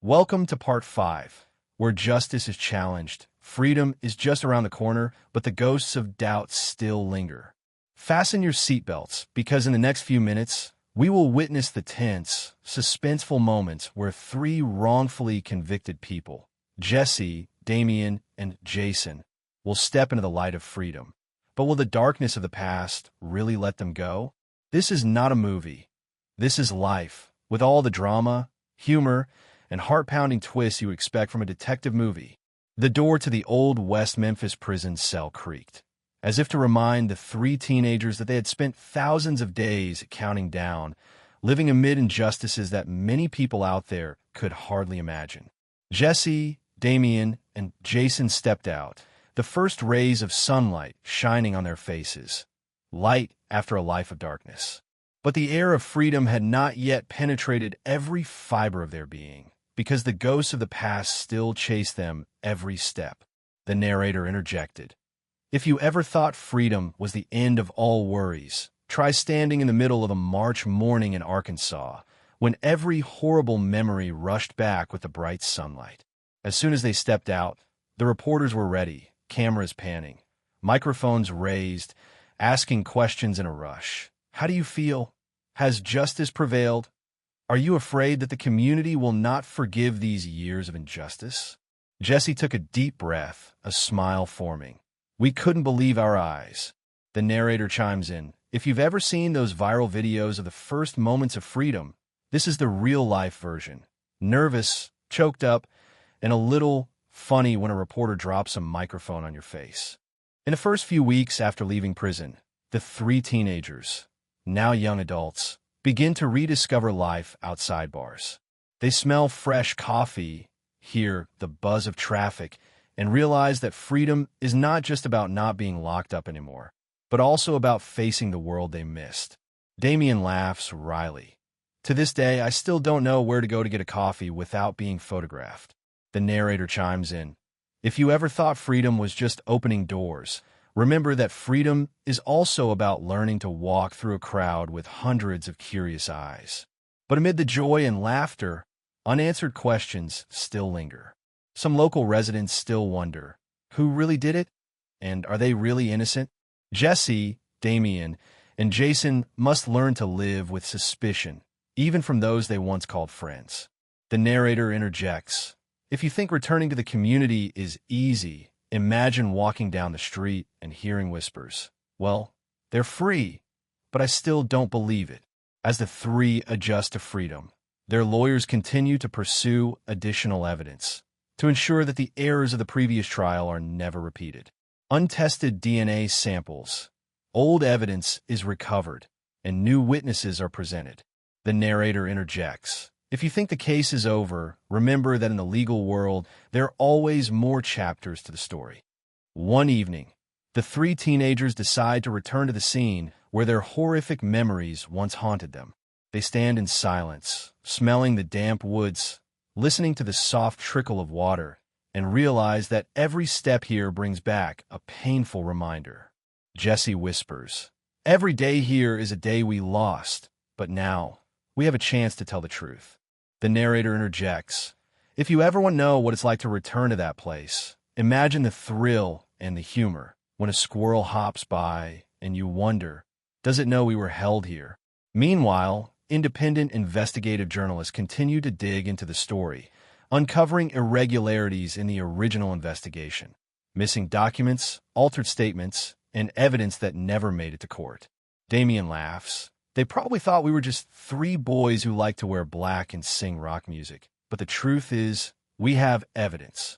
Welcome to Part 5, where justice is challenged, freedom is just around the corner, but the ghosts of doubt still linger. Fasten your seatbelts, because in the next few minutes, we will witness the tense, suspenseful moments where three wrongfully convicted people, Jessie, Damien, and Jason, will step into the light of freedom. But will the darkness of the past really let them go? This is not a movie. This is life, with all the drama, humor, and heart-pounding twists you expect from a detective movie. The door to the old West Memphis prison cell creaked, as if to remind the three teenagers that they had spent thousands of days counting down, living amid injustices that many people out there could hardly imagine. Jessie, Damien, and Jason stepped out, the first rays of sunlight shining on their faces, light after a life of darkness. But the air of freedom had not yet penetrated every fiber of their being, because the ghosts of the past still chased them every step. The narrator interjected. If you ever thought freedom was the end of all worries, try standing in the middle of a March morning in Arkansas, when every horrible memory rushed back with the bright sunlight. As soon as they stepped out, the reporters were ready, cameras panning, microphones raised, asking questions in a rush. How do you feel? Has justice prevailed? Are you afraid that the community will not forgive these years of injustice? Jessie took a deep breath, a smile forming. We couldn't believe our eyes. The narrator chimes in. If you've ever seen those viral videos of the first moments of freedom, this is the real-life version. Nervous, choked up, and a little funny when a reporter drops a microphone on your face. In the first few weeks after leaving prison, the three teenagers, now young adults, begin to rediscover life outside bars. They smell fresh coffee, hear the buzz of traffic, and realize that freedom is not just about not being locked up anymore, but also about facing the world they missed. Damien laughs wryly. To this day, I still don't know where to go to get a coffee without being photographed. The narrator chimes in. If you ever thought freedom was just opening doors, remember that freedom is also about learning to walk through a crowd with hundreds of curious eyes. But amid the joy and laughter, unanswered questions still linger. Some local residents still wonder, who really did it? And are they really innocent? Jessie, Damien, and Jason must learn to live with suspicion, even from those they once called friends. The narrator interjects. If you think returning to the community is easy, imagine walking down the street and hearing whispers. Well, they're free, but I still don't believe it. As the three adjust to freedom, their lawyers continue to pursue additional evidence to ensure that the errors of the previous trial are never repeated. Untested DNA samples, old evidence is recovered, and new witnesses are presented. The narrator interjects. If you think the case is over, remember that in the legal world, there are always more chapters to the story. One evening, the three teenagers decide to return to the scene where their horrific memories once haunted them. They stand in silence, smelling the damp woods, listening to the soft trickle of water, and realize that every step here brings back a painful reminder. Jessie whispers, "Every day here is a day we lost, but now we have a chance to tell the truth." The narrator interjects. If you ever want to know what it's like to return to that place, imagine the thrill and the humor when a squirrel hops by and you wonder, does it know we were held here? Meanwhile, independent investigative journalists continue to dig into the story, uncovering irregularities in the original investigation, missing documents, altered statements, and evidence that never made it to court. Damien laughs. They probably thought we were just three boys who like to wear black and sing rock music. But the truth is, we have evidence.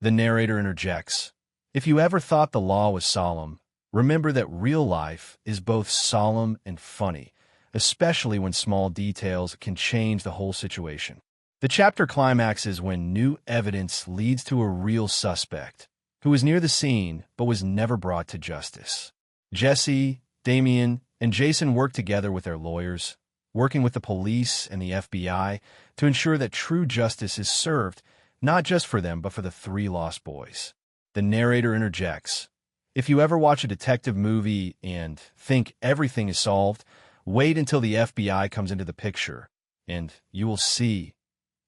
The narrator interjects. If you ever thought the law was solemn, remember that real life is both solemn and funny, especially when small details can change the whole situation. The chapter climaxes when new evidence leads to a real suspect, who was near the scene but was never brought to justice. Jessie, Damien, and Jason work together with their lawyers, working with the police and the FBI to ensure that true justice is served, not just for them, but for the three lost boys. The narrator interjects. If you ever watch a detective movie and think everything is solved, wait until the FBI comes into the picture, and you will see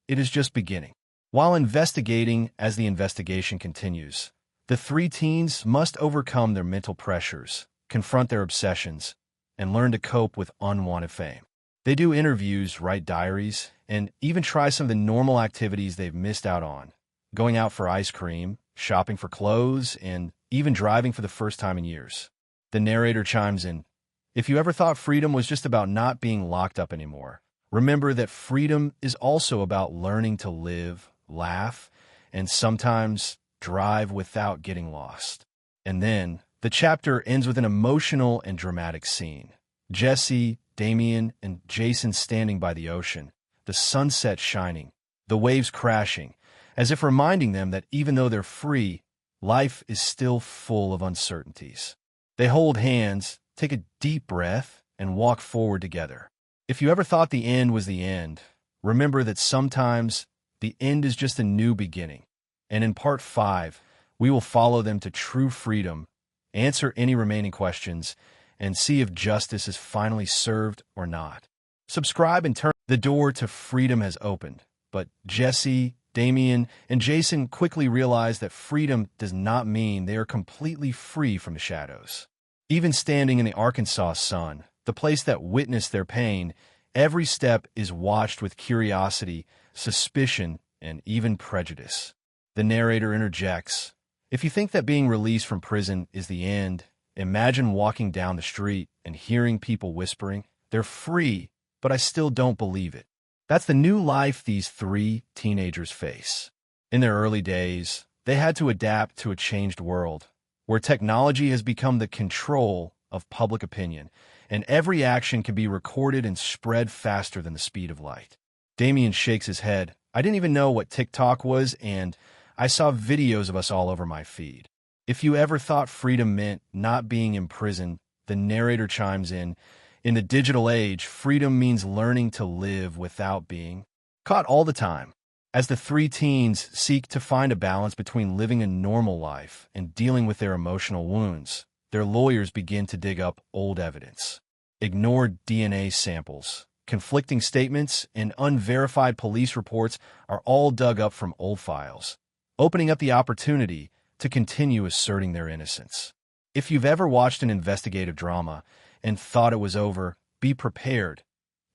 it is just beginning. While investigating as the investigation continues, the three teens must overcome their mental pressures, confront their obsessions, and learn to cope with unwanted fame. They do interviews, write diaries, and even try some of the normal activities they've missed out on, going out for ice cream, shopping for clothes, and even driving for the first time in years. The narrator chimes in, "If you ever thought freedom was just about not being locked up anymore, remember that freedom is also about learning to live, laugh, and sometimes drive without getting lost." And then, the chapter ends with an emotional and dramatic scene. Jessie, Damien, and Jason standing by the ocean, the sunset shining, the waves crashing, as if reminding them that even though they're free, life is still full of uncertainties. They hold hands, take a deep breath, and walk forward together. If you ever thought the end was the end, remember that sometimes the end is just a new beginning. And in Part 5, we will follow them to true freedom, answer any remaining questions, and see if justice is finally served or not. Subscribe and turn. The door to freedom has opened, but Jessie, Damien, and Jason quickly realize that freedom does not mean they are completely free from the shadows. Even standing in the Arkansas sun, the place that witnessed their pain, every step is watched with curiosity, suspicion, and even prejudice. The narrator interjects, "If you think that being released from prison is the end, imagine walking down the street and hearing people whispering, 'They're free, but I still don't believe it.'" That's the new life these three teenagers face. In their early days, they had to adapt to a changed world, where technology has become the control of public opinion, and every action can be recorded and spread faster than the speed of light. Damien shakes his head. "I didn't even know what TikTok was, and I saw videos of us all over my feed." If you ever thought freedom meant not being imprisoned, the narrator chimes in the digital age, freedom means learning to live without being caught all the time. As the three teens seek to find a balance between living a normal life and dealing with their emotional wounds, their lawyers begin to dig up old evidence. Ignored DNA samples, conflicting statements, and unverified police reports are all dug up from old files, opening up the opportunity to continue asserting their innocence. If you've ever watched an investigative drama and thought it was over, be prepared.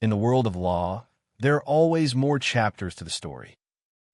In the world of law, there are always more chapters to the story.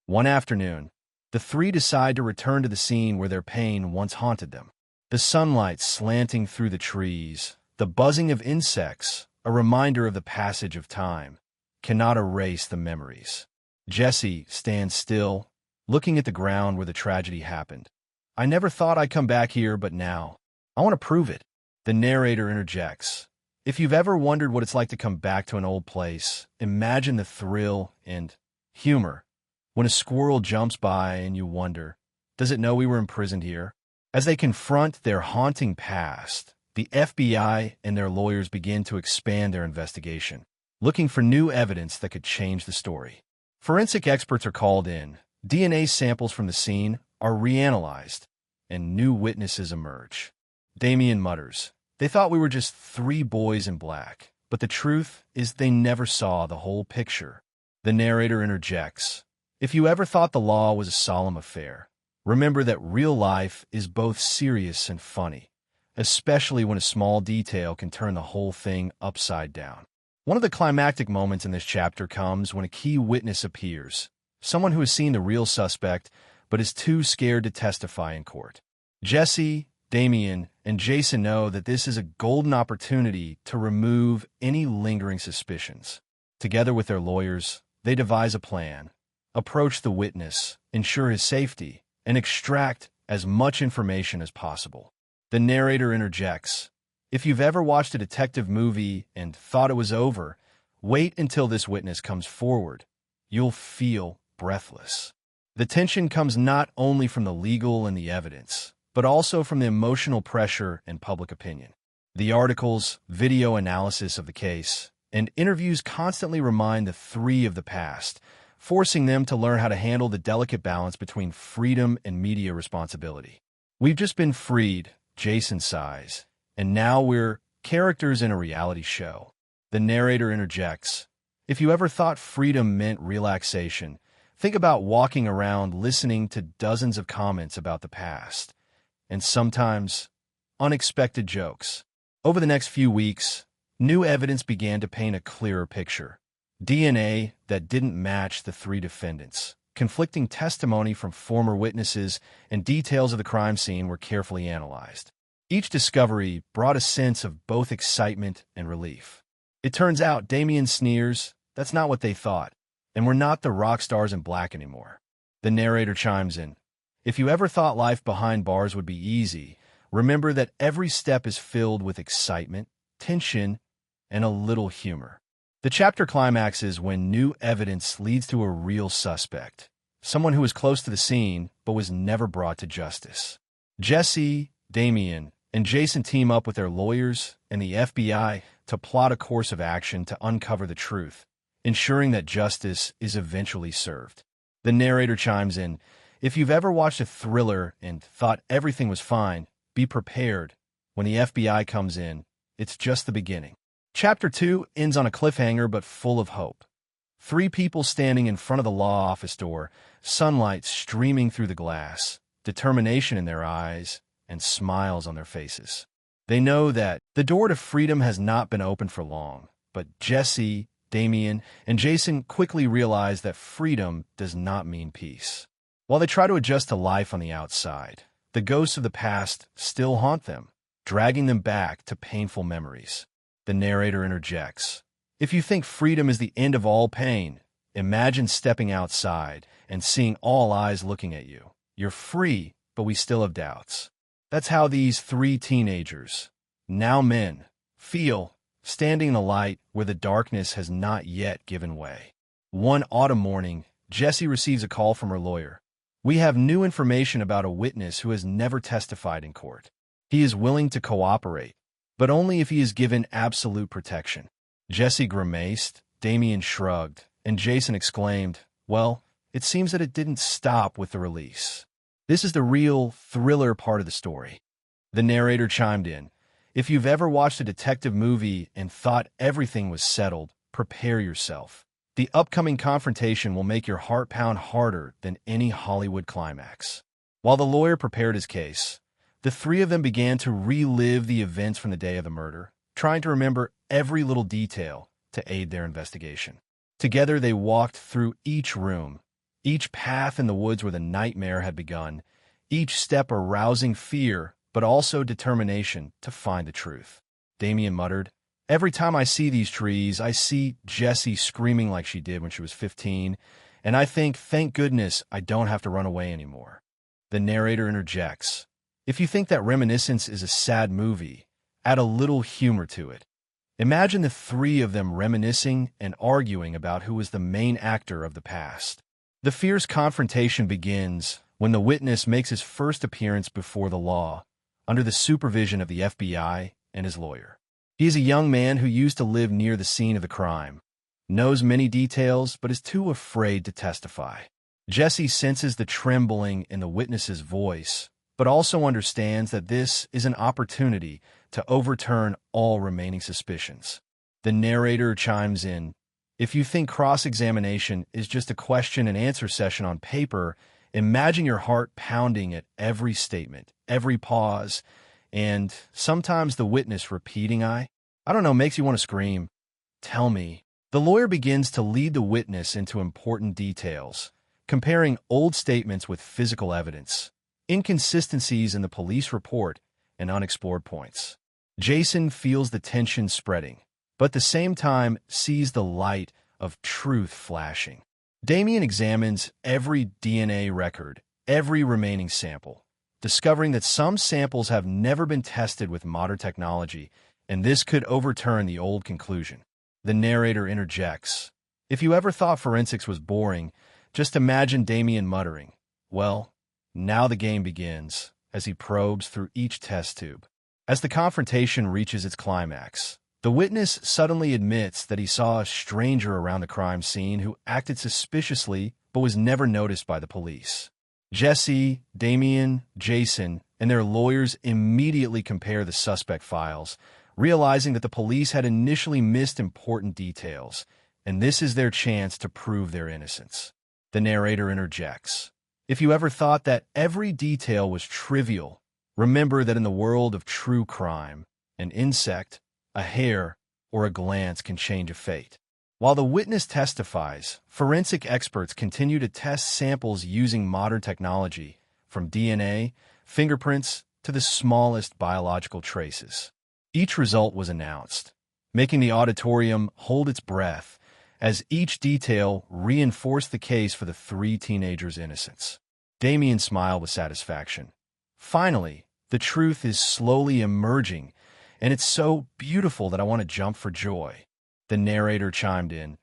One afternoon, the three decide to return to the scene where their pain once haunted them. The sunlight slanting through the trees, the buzzing of insects, a reminder of the passage of time, cannot erase the memories. Jessie stands still, looking at the ground where the tragedy happened. "I never thought I'd come back here, but now, I want to prove it." The narrator interjects, "If you've ever wondered what it's like to come back to an old place, imagine the thrill and humor when a squirrel jumps by and you wonder, does it know we were imprisoned here?" As they confront their haunting past, the FBI and their lawyers begin to expand their investigation, looking for new evidence that could change the story. Forensic experts are called in, DNA samples from the scene are reanalyzed, and new witnesses emerge. Damien mutters, "They thought we were just three boys in black, but the truth is they never saw the whole picture." The narrator interjects, "If you ever thought the law was a solemn affair, remember that real life is both serious and funny, especially when a small detail can turn the whole thing upside down." One of the climactic moments in this chapter comes when a key witness appears, someone who has seen the real suspect but is too scared to testify in court. Jessie, Damien, and Jason know that this is a golden opportunity to remove any lingering suspicions. Together with their lawyers, they devise a plan, approach the witness, ensure his safety, and extract as much information as possible. The narrator interjects, "If you've ever watched a detective movie and thought it was over, wait until this witness comes forward. You'll feel breathless." The tension comes not only from the legal and the evidence, but also from the emotional pressure and public opinion. The articles, video analysis of the case, and interviews constantly remind the three of the past, forcing them to learn how to handle the delicate balance between freedom and media responsibility. "We've just been freed," Jason sighs, "and now we're characters in a reality show." The narrator interjects, "If you ever thought freedom meant relaxation, Think about walking around listening to dozens of comments about the past, and sometimes unexpected jokes. Over the next few weeks, new evidence began to paint a clearer picture. DNA that didn't match the three defendants, conflicting testimony from former witnesses, and details of the crime scene were carefully analyzed. Each discovery brought a sense of both excitement and relief. It turns out Damien sneers, that's not what they thought, and we're not the rock stars in black anymore. The narrator chimes in. If you ever thought life behind bars would be easy, remember that every step is filled with excitement, tension, and a little humor. The chapter climaxes when new evidence leads to a real suspect, someone who was close to the scene but was never brought to justice. Jessie, Damien, and Jason team up with their lawyers and the FBI to plot a course of action to uncover the truth, ensuring that justice is eventually served. The narrator chimes in, if you've ever watched a thriller and thought everything was fine, be prepared. When the FBI comes in, it's just the beginning. Chapter 2 ends on a cliffhanger but full of hope. Three people standing in front of the law office door, sunlight streaming through the glass, determination in their eyes, and smiles on their faces. They know that the door to freedom has not been open for long, but Jessie, Damien, and Jason quickly realize that freedom does not mean peace. While they try to adjust to life on the outside, the ghosts of the past still haunt them, dragging them back to painful memories. The narrator interjects. If you think freedom is the end of all pain, imagine stepping outside and seeing all eyes looking at you. You're free, but we still have doubts. That's how these three teenagers, now men, feel, standing in the light where the darkness has not yet given way. One autumn morning, Jessie receives a call from her lawyer. We have new information about a witness who has never testified in court. He is willing to cooperate, but only if he is given absolute protection. Jessie grimaced, Damien shrugged, and Jason exclaimed, well, it seems that it didn't stop with the release. This is the real thriller part of the story. The narrator chimed in. If you've ever watched a detective movie and thought everything was settled, prepare yourself. The upcoming confrontation will make your heart pound harder than any Hollywood climax. While the lawyer prepared his case, the three of them began to relive the events from the day of the murder, trying to remember every little detail to aid their investigation. Together they walked through each room, each path in the woods where the nightmare had begun, each step arousing fear but also determination to find the truth. Damien muttered, every time I see these trees, I see Jessie screaming like she did when she was 15, and I think, thank goodness, I don't have to run away anymore. The narrator interjects. If you think that Reminiscence is a sad movie, add a little humor to it. Imagine the three of them reminiscing and arguing about who was the main actor of the past. The fierce confrontation begins when the witness makes his first appearance before the law, under the supervision of the FBI and his lawyer. He is a young man who used to live near the scene of the crime, knows many details, but is too afraid to testify. Jessie senses the trembling in the witness's voice, but also understands that this is an opportunity to overturn all remaining suspicions. The narrator chimes in. If you think cross-examination is just a question-and-answer session on paper, imagine your heart pounding at every statement, every pause, and sometimes the witness repeating, I don't know, makes you want to scream. Tell me. The lawyer begins to lead the witness into important details, comparing old statements with physical evidence, inconsistencies in the police report, and unexplored points. Jason feels the tension spreading, but at the same time sees the light of truth flashing. Damien examines every DNA record, every remaining sample, discovering that some samples have never been tested with modern technology, and this could overturn the old conclusion. The narrator interjects. If you ever thought forensics was boring, just imagine Damien muttering, well, now the game begins, as he probes through each test tube. As the confrontation reaches its climax, the witness suddenly admits that he saw a stranger around the crime scene who acted suspiciously but was never noticed by the police. Jessie, Damien, Jason, and their lawyers immediately compare the suspect files, realizing that the police had initially missed important details, and this is their chance to prove their innocence. The narrator interjects. If you ever thought that every detail was trivial, remember that in the world of true crime, an insect, a hair, or a glance can change a fate. While the witness testifies, forensic experts continue to test samples using modern technology, from DNA, fingerprints, to the smallest biological traces. Each result was announced, making the auditorium hold its breath as each detail reinforced the case for the three teenagers' innocence. Damien smiled with satisfaction. Finally, the truth is slowly emerging, and it's so beautiful that I want to jump for joy. The narrator chimed in.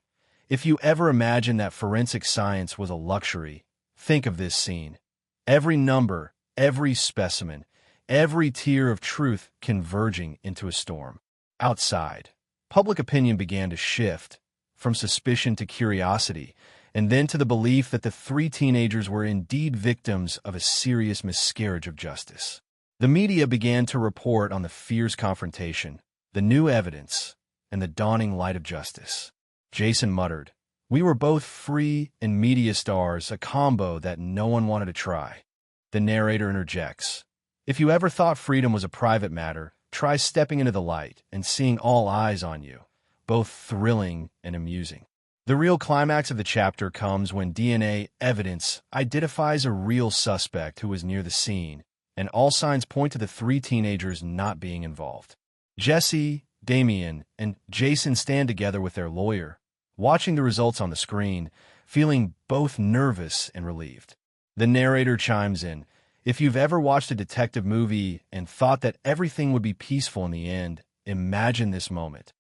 If you ever imagined that forensic science was a luxury, think of this scene. Every number, every specimen, every tier of truth converging into a storm. Outside, public opinion began to shift, from suspicion to curiosity, and then to the belief that the three teenagers were indeed victims of a serious miscarriage of justice. The media began to report on the fierce confrontation, the new evidence, and the dawning light of justice. Jason muttered, "We were both free and media stars, a combo that no one wanted to try." The narrator interjects. If you ever thought freedom was a private matter, try stepping into the light and seeing all eyes on you, both thrilling and amusing. The real climax of the chapter comes when DNA evidence identifies a real suspect who was near the scene, and all signs point to the three teenagers not being involved. Jessie, Damien, and Jason stand together with their lawyer, watching the results on the screen, feeling both nervous and relieved. The narrator chimes in. If you've ever watched a detective movie and thought that everything would be peaceful in the end, imagine this moment.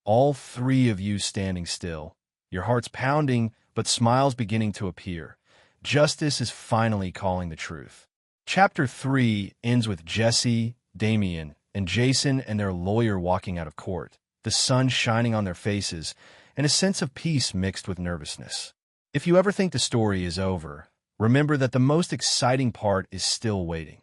All three of you standing still, your hearts pounding, but smiles beginning to appear. Justice is finally calling the truth. Chapter 3 ends with Jessie, Damien, and Jason and their lawyer walking out of court, the sun shining on their faces, and a sense of peace mixed with nervousness. If you ever think the story is over, remember that the most exciting part is still waiting.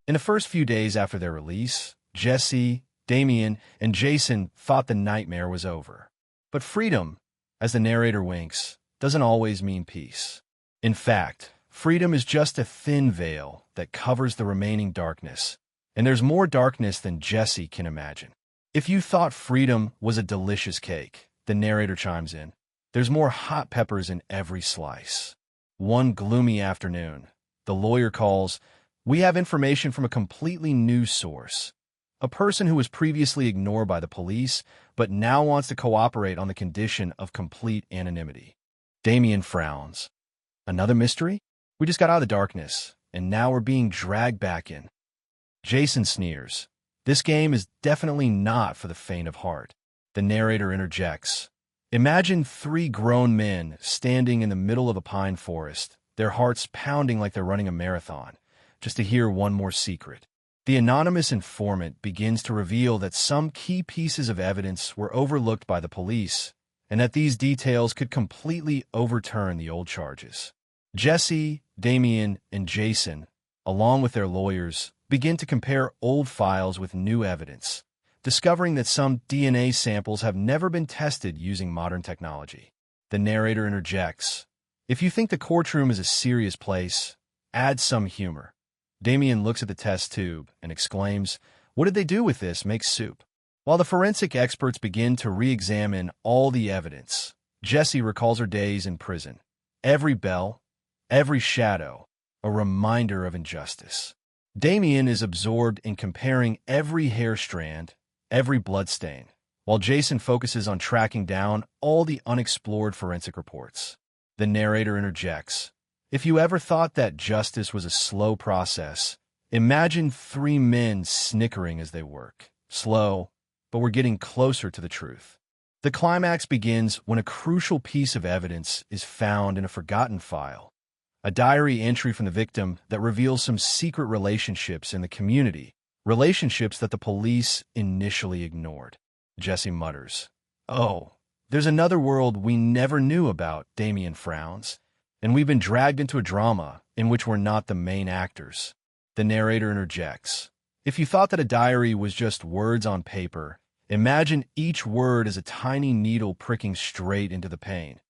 In the first few days after their release, Jessie, Damien, and Jason thought the nightmare was over. But freedom, as the narrator winks, doesn't always mean peace. In fact, freedom is just a thin veil that covers the remaining darkness, and there's more darkness than Jessie can imagine. If you thought freedom was a delicious cake, the narrator chimes in, there's more hot peppers in every slice. One gloomy afternoon, the lawyer calls, "We have information from a completely new source. A person who was previously ignored by the police, but now wants to cooperate on the condition of complete anonymity." Damien frowns. Another mystery? We just got out of the darkness, and now we're being dragged back in. Jason sneers. This game is definitely not for the faint of heart. The narrator interjects. Imagine three grown men standing in the middle of a pine forest, their hearts pounding like they're running a marathon, just to hear one more secret. The anonymous informant begins to reveal that some key pieces of evidence were overlooked by the police, and that these details could completely overturn the old charges. Jessie, Damien, and Jason, along with their lawyers, begin to compare old files with new evidence, discovering that some DNA samples have never been tested using modern technology. The narrator interjects. If you think the courtroom is a serious place, add some humor. Damien looks at the test tube and exclaims, "What did they do with this? Make soup." While the forensic experts begin to re-examine all the evidence, Jessie recalls her days in prison. Every bell, every shadow, a reminder of injustice. Damien is absorbed in comparing every hair strand, every bloodstain, while Jason focuses on tracking down all the unexplored forensic reports. The narrator interjects. If you ever thought that justice was a slow process, imagine three men snickering as they work. Slow, but we're getting closer to the truth. The climax begins when a crucial piece of evidence is found in a forgotten file, a diary entry from the victim that reveals some secret relationships in the community, relationships that the police initially ignored. Jessie mutters, "Oh, there's another world we never knew about," Damien frowns, "and we've been dragged into a drama in which we're not the main actors." The narrator interjects. If you thought that a diary was just words on paper, imagine each word as a tiny needle pricking straight into the pain.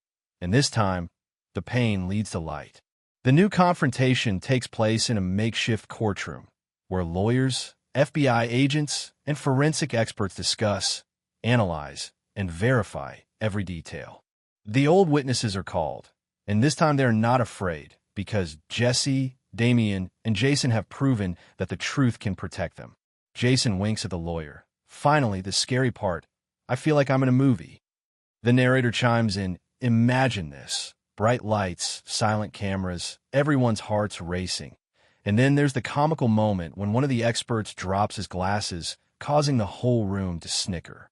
And this time, The pain leads to light. The new confrontation takes place in a makeshift courtroom, where lawyers, FBI agents, and forensic experts discuss, analyze, and verify every detail. The old witnesses are called, and this time they're not afraid because Jessie, Damien, and Jason have proven that the truth can protect them. Jason winks at the lawyer. Finally, the scary part. I feel like I'm in a movie. The narrator chimes in, imagine this. Bright lights, silent cameras, everyone's hearts racing. And then there's the comical moment when one of the experts drops his glasses, causing the whole room to snicker.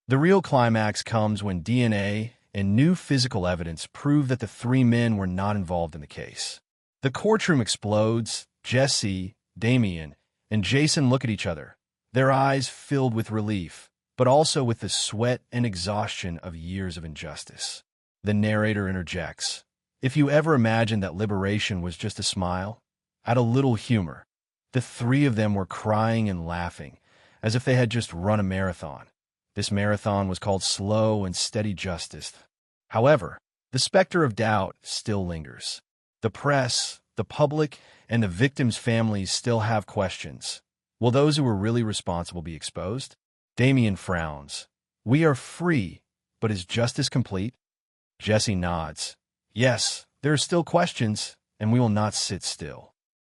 The real climax comes when DNA and new physical evidence prove that the three men were not involved in the case. The courtroom explodes. Jessie, Damien, and Jason look at each other, their eyes filled with relief, but also with the sweat and exhaustion of years of injustice. The narrator interjects. If you ever imagined that liberation was just a smile, add a little humor. The three of them were crying and laughing, as if they had just run a marathon. This marathon was called slow and steady justice. However, the specter of doubt still lingers. The press, the public, and the victims' families still have questions. Will those who were really responsible be exposed? Damien frowns. We are free, but is justice complete? Jessie nods. Yes, there are still questions, and we will not sit still.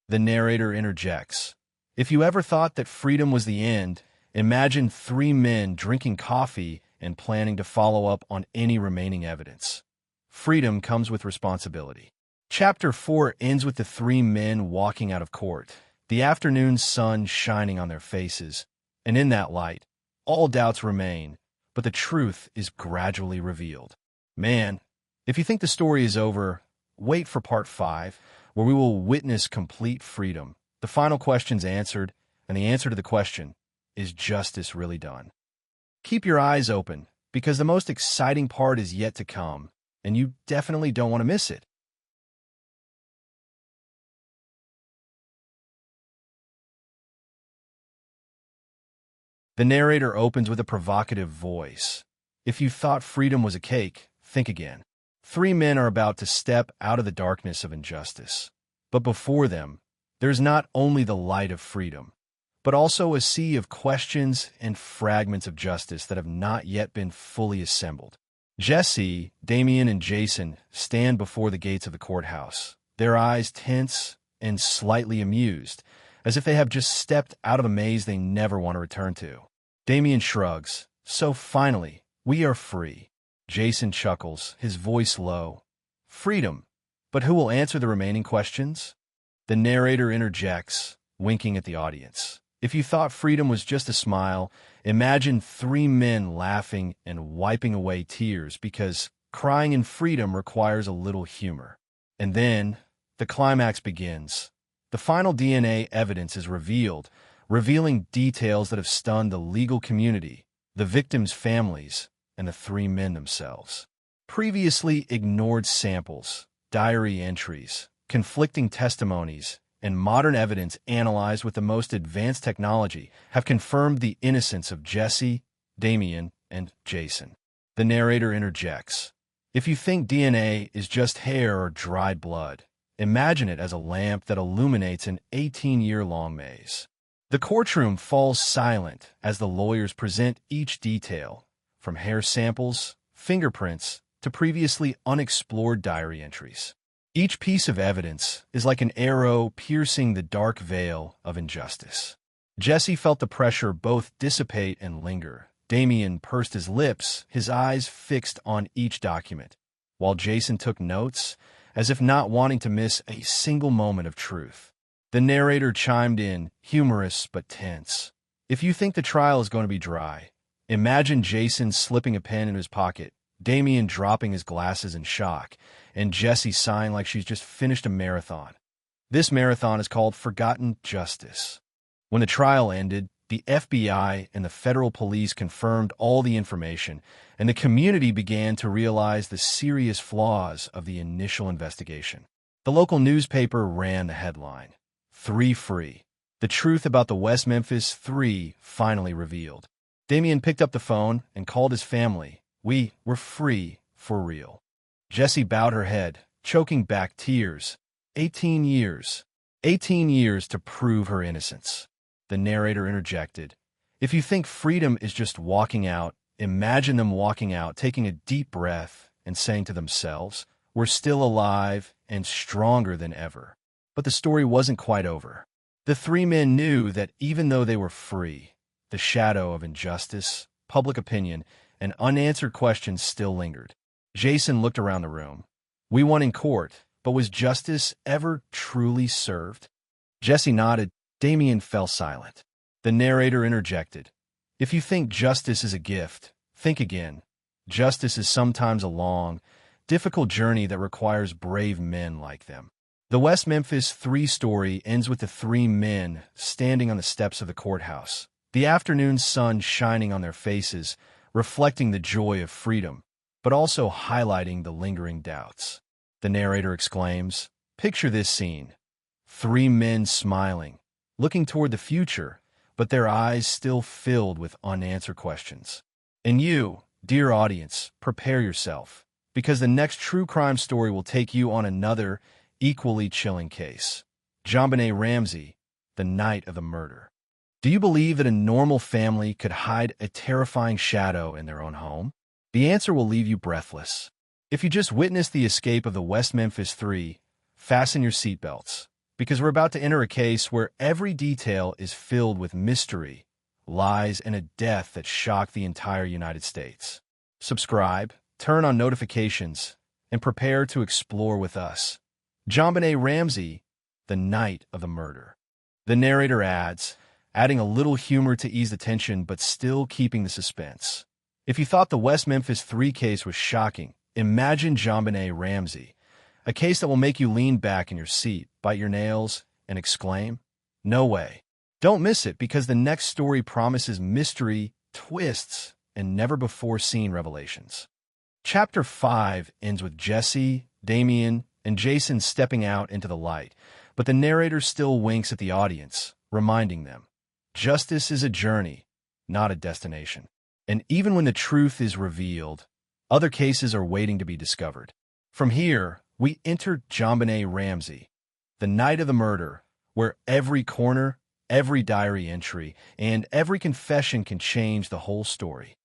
The narrator interjects. If you ever thought that freedom was the end, imagine three men drinking coffee and planning to follow up on any remaining evidence. Freedom comes with responsibility. Chapter 4 ends with the three men walking out of court, the afternoon sun shining on their faces, and in that light, all doubts remain, but the truth is gradually revealed. Man, if you think the story is over, wait for part 5, where we will witness complete freedom, the final questions answered, and the answer to the question, is justice really done? Keep your eyes open, because the most exciting part is yet to come, and you definitely don't want to miss it. The narrator opens with a provocative voice. If you thought freedom was a cake, think again. Three men are about to step out of the darkness of injustice. But before them, there's not only the light of freedom, but also a sea of questions and fragments of justice that have not yet been fully assembled. Jessie, Damien, and Jason stand before the gates of the courthouse, their eyes tense and slightly amused, as if they have just stepped out of a maze they never want to return to. Damien shrugs. So finally, we are free. Jason chuckles, his voice low. Freedom. But who will answer the remaining questions? The narrator interjects, winking at the audience. If you thought freedom was just a smile, imagine three men laughing and wiping away tears because crying in freedom requires a little humor. And then, the climax begins. The final DNA evidence is revealed, revealing details that have stunned the legal community, the victims' families, and the three men themselves. Previously ignored samples, diary entries, conflicting testimonies, and modern evidence analyzed with the most advanced technology have confirmed the innocence of Jessie, Damien, and Jason. The narrator interjects. If you think DNA is just hair or dried blood, imagine it as a lamp that illuminates an 18-year-long maze. The courtroom falls silent as the lawyers present each detail, from hair samples, fingerprints, to previously unexplored diary entries. Each piece of evidence is like an arrow piercing the dark veil of injustice. Jessie felt the pressure both dissipate and linger. Damien pursed his lips, his eyes fixed on each document, while Jason took notes, as if not wanting to miss a single moment of truth. The narrator chimed in, humorous but tense. If you think the trial is going to be dry, imagine Jason slipping a pen in his pocket, Damien dropping his glasses in shock, and Jessie sighing like she's just finished a marathon. This marathon is called Forgotten Justice. When the trial ended, the FBI and the federal police confirmed all the information, and the community began to realize the serious flaws of the initial investigation. The local newspaper ran the headline, "Three Free." The truth about the West Memphis Three finally revealed. Damien picked up the phone and called his family. We were free for real. Jessie bowed her head, choking back tears. 18 years. 18 years to prove her innocence. The narrator interjected. If you think freedom is just walking out, imagine them walking out, taking a deep breath, and saying to themselves, "We're still alive and stronger than ever." But the story wasn't quite over. The three men knew that even though they were free, the shadow of injustice, public opinion, and unanswered questions still lingered. Jason looked around the room. We won in court, but was justice ever truly served? Jessie nodded. Damien fell silent. The narrator interjected. If you think justice is a gift, think again. Justice is sometimes a long, difficult journey that requires brave men like them. The West Memphis Three story ends with the three men standing on the steps of the courthouse, the afternoon sun shining on their faces, reflecting the joy of freedom, but also highlighting the lingering doubts. The narrator exclaims, "Picture this scene. Three men smiling, looking toward the future, but their eyes still filled with unanswered questions. And you, dear audience, prepare yourself, because the next true crime story will take you on another, equally chilling case. JonBenet Ramsey, the night of the murder. Do you believe that a normal family could hide a terrifying shadow in their own home? The answer will leave you breathless. If you just witnessed the escape of the West Memphis Three, fasten your seatbelts, because we're about to enter a case where every detail is filled with mystery, lies, and a death that shocked the entire United States. Subscribe, turn on notifications, and prepare to explore with us. JonBenet Ramsey, the night of the murder. The narrator adds, adding a little humor to ease the tension but still keeping the suspense. If you thought the West Memphis Three case was shocking, imagine JonBenet Ramsey, a case that will make you lean back in your seat, bite your nails, and exclaim, "No way." Don't miss it, because the next story promises mystery, twists, and never-before-seen revelations. Chapter 5 ends with Jessie, Damien, and Jason stepping out into the light, but the narrator still winks at the audience, reminding them, justice is a journey, not a destination. And even when the truth is revealed, other cases are waiting to be discovered. From here, we enter JonBenet Ramsey, the night of the murder, where every corner, every diary entry, and every confession can change the whole story.